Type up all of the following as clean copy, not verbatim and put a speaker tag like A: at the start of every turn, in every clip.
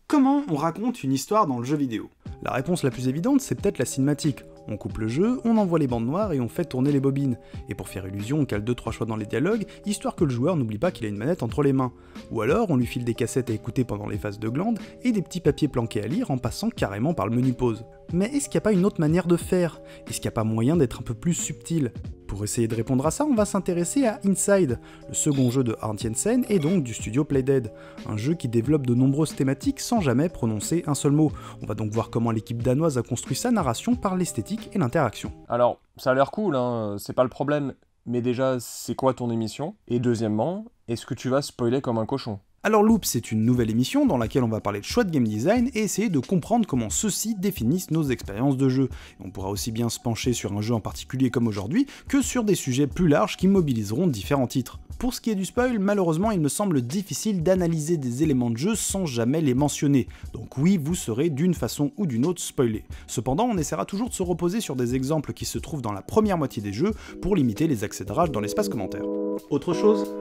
A: Comment on raconte une histoire dans le jeu vidéo? La réponse la plus évidente, c'est peut-être la cinématique. On coupe le jeu, on envoie les bandes noires et on fait tourner les bobines. Et pour faire illusion, on cale 2-3 choix dans les dialogues, histoire que le joueur n'oublie pas qu'il a une manette entre les mains. Ou alors, on lui file des cassettes à écouter pendant les phases de glande et des petits papiers planqués à lire en passant carrément par le menu pause. Mais est-ce qu'il n'y a pas une autre manière de faire? Est-ce qu'il n'y a pas moyen d'être un peu plus subtil? Pour essayer de répondre à ça, on va s'intéresser à Inside, le second jeu de Arnt Jensen et donc du studio Playdead, un jeu qui développe de nombreuses thématiques sans jamais prononcer un seul mot. On va donc voir comment l'équipe danoise a construit sa narration par l'esthétique et l'interaction.
B: Alors, ça a l'air cool, hein, c'est pas le problème, mais déjà, c'est quoi ton émission? Et deuxièmement, est-ce que tu vas spoiler comme un cochon?
A: Alors Loop, c'est une nouvelle émission dans laquelle on va parler de choix de game design et essayer de comprendre comment ceux-ci définissent nos expériences de jeu. Et on pourra aussi bien se pencher sur un jeu en particulier comme aujourd'hui, que sur des sujets plus larges qui mobiliseront différents titres. Pour ce qui est du spoil, malheureusement il me semble difficile d'analyser des éléments de jeu sans jamais les mentionner. Donc oui, vous serez d'une façon ou d'une autre spoilé. Cependant, on essaiera toujours de se reposer sur des exemples qui se trouvent dans la première moitié des jeux pour limiter les accès de rage dans l'espace commentaire. Autre chose ?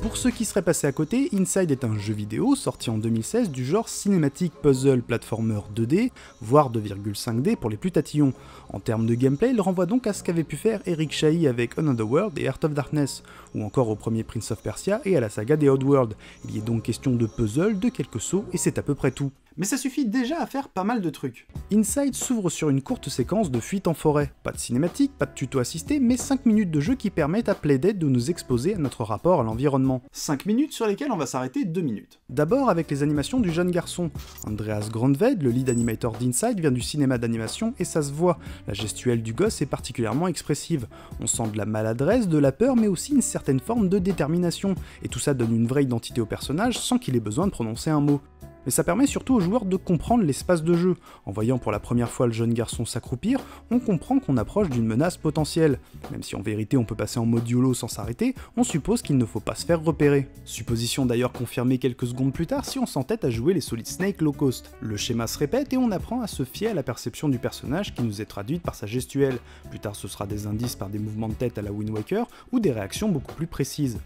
A: Pour ceux qui seraient passés à côté, Inside est un jeu vidéo sorti en 2016 du genre cinématique puzzle platformer 2D, voire 2,5D pour les plus tatillons. En termes de gameplay, il renvoie donc à ce qu'avait pu faire Eric Chahi avec Another World et Heart of Darkness, ou encore au premier Prince of Persia et à la saga des Oddworld. Il y est donc question de puzzle, de quelques sauts, et c'est à peu près tout. Mais ça suffit déjà à faire pas mal de trucs. Inside s'ouvre sur une courte séquence de fuite en forêt. Pas de cinématique, pas de tuto assisté, mais 5 minutes de jeu qui permettent à Playdead de nous exposer à notre rapport à l'environnement. 5 minutes sur lesquelles on va s'arrêter 2 minutes. D'abord avec les animations du jeune garçon. Andreas Grandved, le lead animator d'Inside, vient du cinéma d'animation et ça se voit. La gestuelle du gosse est particulièrement expressive. On sent de la maladresse, de la peur, mais aussi une certaine forme de détermination. Et tout ça donne une vraie identité au personnage sans qu'il ait besoin de prononcer un mot. Mais ça permet surtout aux joueurs de comprendre l'espace de jeu. En voyant pour la première fois le jeune garçon s'accroupir, on comprend qu'on approche d'une menace potentielle. Même si en vérité on peut passer en mode YOLO sans s'arrêter, on suppose qu'il ne faut pas se faire repérer. Supposition d'ailleurs confirmée quelques secondes plus tard si on s'entête à jouer les Solid Snake Low Cost. Le schéma se répète et on apprend à se fier à la perception du personnage qui nous est traduite par sa gestuelle. Plus tard ce sera des indices par des mouvements de tête à la Wind Waker ou des réactions beaucoup plus précises.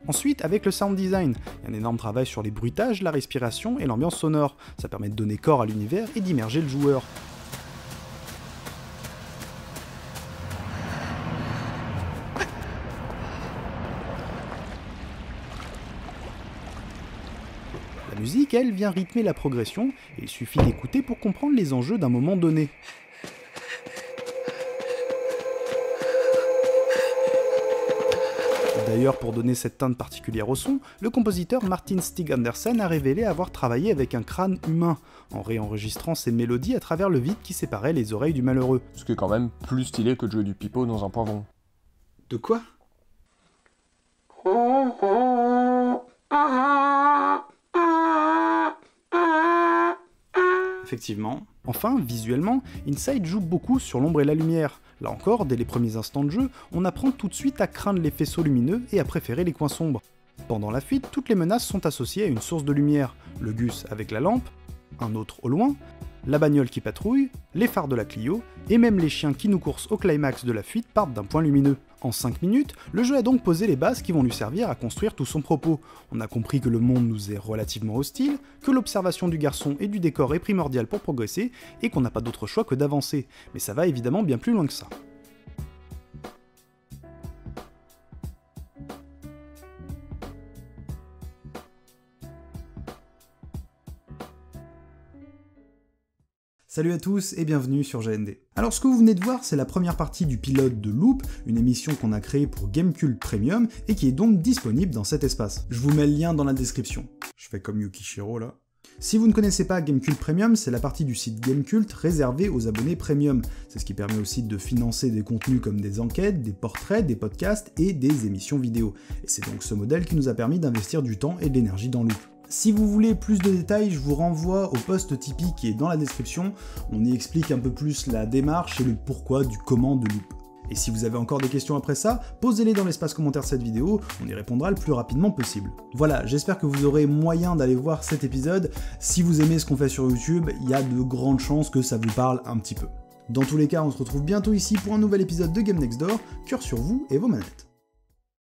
A: Ensuite, avec le sound design, il y a un énorme travail sur les bruitages, la respiration et l'ambiance sonore. Ça permet de donner corps à l'univers et d'immerger le joueur. La musique, elle, vient rythmer la progression et il suffit d'écouter pour comprendre les enjeux d'un moment donné. D'ailleurs, pour donner cette teinte particulière au son, le compositeur Martin Stig Andersen a révélé avoir travaillé avec un crâne humain, en réenregistrant ses mélodies à travers le vide qui séparait les oreilles du malheureux.
B: Ce qui est quand même plus stylé que de jouer du pipeau dans un poivron.
A: De quoi ? Effectivement. Enfin, visuellement, Inside joue beaucoup sur l'ombre et la lumière. Là encore, dès les premiers instants de jeu, on apprend tout de suite à craindre les faisceaux lumineux et à préférer les coins sombres. Pendant la fuite, toutes les menaces sont associées à une source de lumière, le Gus avec la lampe, un autre au loin, la bagnole qui patrouille, les phares de la Clio, et même les chiens qui nous coursent au climax de la fuite partent d'un point lumineux. En 5 minutes, le jeu a donc posé les bases qui vont lui servir à construire tout son propos. On a compris que le monde nous est relativement hostile, que l'observation du garçon et du décor est primordiale pour progresser, et qu'on n'a pas d'autre choix que d'avancer. Mais ça va évidemment bien plus loin que ça. Salut à tous et bienvenue sur GND. Alors ce que vous venez de voir, c'est la première partie du pilote de Loop, une émission qu'on a créée pour Gamecult Premium et qui est donc disponible dans cet espace. Je vous mets le lien dans la description. Je fais comme Yukishiro là. Si vous ne connaissez pas Gamecult Premium, c'est la partie du site Gamecult réservée aux abonnés Premium. C'est ce qui permet aussi de financer des contenus comme des enquêtes, des portraits, des podcasts et des émissions vidéo. Et c'est donc ce modèle qui nous a permis d'investir du temps et de l'énergie dans Loop. Si vous voulez plus de détails, je vous renvoie au post Tipeee qui est dans la description. On y explique un peu plus la démarche et le pourquoi du comment de Loop. Et si vous avez encore des questions après ça, posez-les dans l'espace commentaire de cette vidéo, on y répondra le plus rapidement possible. Voilà, j'espère que vous aurez moyen d'aller voir cet épisode. Si vous aimez ce qu'on fait sur YouTube, il y a de grandes chances que ça vous parle un petit peu. Dans tous les cas, on se retrouve bientôt ici pour un nouvel épisode de Game Next Door. Cœur sur vous et vos manettes.